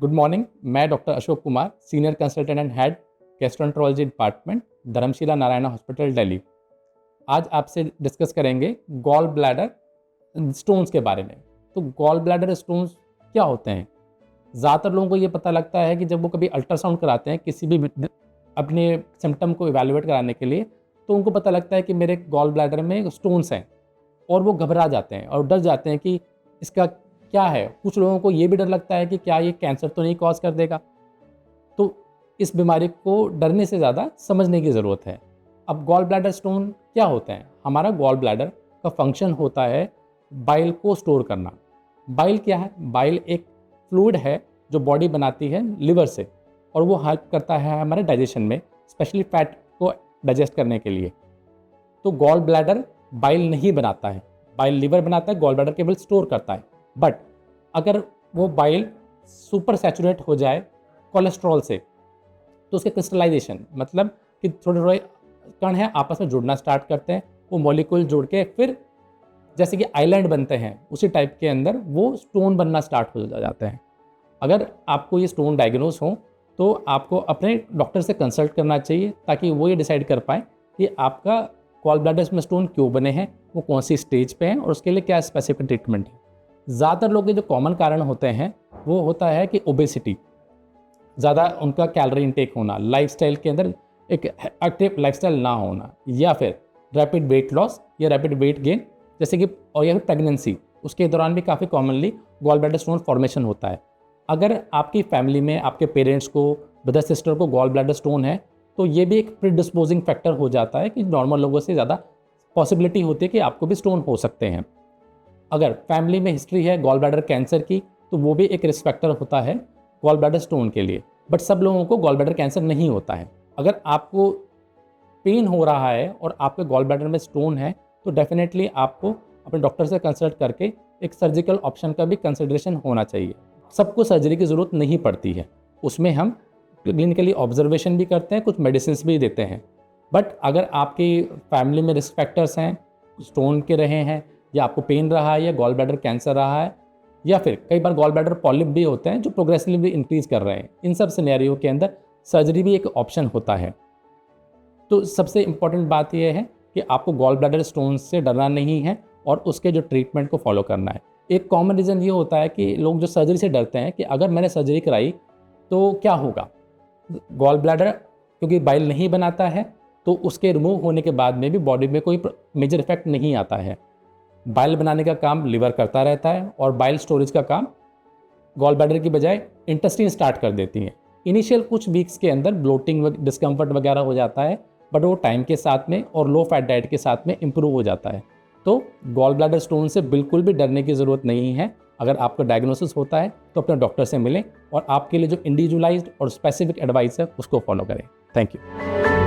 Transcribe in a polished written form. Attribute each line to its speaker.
Speaker 1: Good morning. मैं doctor Ashok Kumar, senior consultant and head gastroenterology department, Dharamshila Narayana hospital, Delhi. आज आपसे discuss करेंगे गॉल ब्लैडर स्टोन्स के बारे में। तो गॉल ब्लैडर स्टोन्स क्या होते हैं? ज़्यादातर लोगों को ये पता लगता है कि जब वो कभी अल्ट्रासाउंड कराते हैं किसी भी अपने सिम्टम को इवैल्यूएट कराने के लिए, तो उनको पता लगता है कि मेरे गॉल ब्लैडर में स्टोन्स हैं और वो घबरा जाते हैं और डर जाते हैं कि इसका क्या है। कुछ लोगों को ये भी डर लगता है कि क्या ये कैंसर तो नहीं कॉज कर देगा। तो इस बीमारी को डरने से ज़्यादा समझने की ज़रूरत है। अब गॉल ब्लैडर स्टोन क्या होते हैं? हमारा गॉल ब्लैडर का फंक्शन होता है बाइल को स्टोर करना। बाइल क्या है? बाइल एक फ्लूइड है जो बॉडी बनाती है लिवर से, और वो हेल्प करता है हमारे डाइजेशन में, स्पेशली फैट को डाइजेस्ट करने के लिए। तो गॉल ब्लैडर बाइल नहीं बनाता है, बाइल लिवर बनाता है, गॉल ब्लैडर केवल स्टोर करता है। बट अगर वो बाइल सुपर सैचुरेट हो जाए कोलेस्ट्रॉल से, तो उसके क्रिस्टलाइजेशन मतलब कि थोड़े थोड़े कण हैं आपस में जुड़ना स्टार्ट करते हैं। वो मॉलिक्यूल जुड़ के फिर जैसे कि आइलैंड बनते हैं, उसी टाइप के अंदर वो स्टोन बनना स्टार्ट हो जाते हैं। अगर आपको ये स्टोन डायग्नोस हो तो आपको अपने डॉक्टर से कंसल्ट करना चाहिए, ताकि वो ये डिसाइड कर पाए कि आपका गॉल ब्लैडर में स्टोन क्यों बने हैं, वो कौन सी स्टेज पे हैं और उसके लिए क्या स्पेसिफिक ट्रीटमेंट है। ज़्यादातर लोग के जो कॉमन कारण होते हैं वो होता है कि ओबेसिटी, ज़्यादा उनका कैलोरी इनटेक होना, लाइफस्टाइल के अंदर एक एक्टिव लाइफस्टाइल ना होना, या फिर रैपिड वेट लॉस या रैपिड वेट गेन, जैसे कि और या फिर प्रेगनेंसी, उसके दौरान भी काफ़ी commonly gall bladder stone formation होता है। अगर आपकी फैमिली में आपके पेरेंट्स को, ब्रदर सिस्टर को गॉल ब्लैडर स्टोन है, तो ये भी एक प्रीडिस्पोजिंग फैक्टर हो जाता है कि नॉर्मल लोगों से ज़्यादा पॉसिबिलिटी होती है कि आपको भी स्टोन हो सकते हैं। अगर फैमिली में हिस्ट्री है गॉल ब्लैडर कैंसर की, तो वो भी एक रिस्क फैक्टर होता है गॉल ब्लैडर स्टोन के लिए। बट सब लोगों को गॉल ब्लैडर कैंसर नहीं होता है। अगर आपको पेन हो रहा है और आपके गॉल ब्लैडर में स्टोन है, तो डेफिनेटली आपको अपने डॉक्टर से कंसल्ट करके एक सर्जिकल ऑप्शन का भी कंसिडरेशन होना चाहिए। सबको सर्जरी की ज़रूरत नहीं पड़ती है, उसमें हम क्लिनिकली ऑब्जर्वेशन भी करते हैं, कुछ मेडिसिन भी देते हैं। बट अगर आपकी फैमिली में रिस्क फैक्टर्स हैं, स्टोन के रहे हैं, या आपको पेन रहा है, या गॉल ब्लैडर कैंसर रहा है, या फिर कई बार गॉल ब्लैडर पॉलिप भी होते हैं जो प्रोग्रेसिवली इंक्रीज कर रहे हैं, इन सब सिनेरियो के अंदर सर्जरी भी एक ऑप्शन होता है। तो सबसे इम्पॉर्टेंट बात यह है कि आपको गॉल ब्लैडर स्टोन से डरना नहीं है और उसके जो ट्रीटमेंट को फॉलो करना है। एक कॉमन रीज़न ये होता है कि लोग जो सर्जरी से डरते हैं कि अगर मैंने सर्जरी कराई तो क्या होगा। गॉल ब्लैडर क्योंकि बाइल नहीं बनाता है, तो उसके रिमूव होने के बाद में भी बॉडी में कोई मेजर इफेक्ट नहीं आता है। बाइल बनाने का काम लिवर करता रहता है और बाइल स्टोरेज का काम गॉल ब्लैडर की बजाय इंटेस्टाइन स्टार्ट कर देती हैं। इनिशियल कुछ वीक्स के अंदर ब्लोटिंग डिस्कम्फर्ट वगैरह हो जाता है, बट वो टाइम के साथ में और लो फैट डाइट के साथ में इम्प्रूव हो जाता है। तो गॉल ब्लैडर स्टोन से बिल्कुल भी डरने की ज़रूरत नहीं है। अगर आपका डायग्नोसिस होता है तो अपने डॉक्टर से मिलें और आपके लिए जो इंडिविजुअलाइज्ड और स्पेसिफिक एडवाइस है उसको फॉलो करें। Thank you.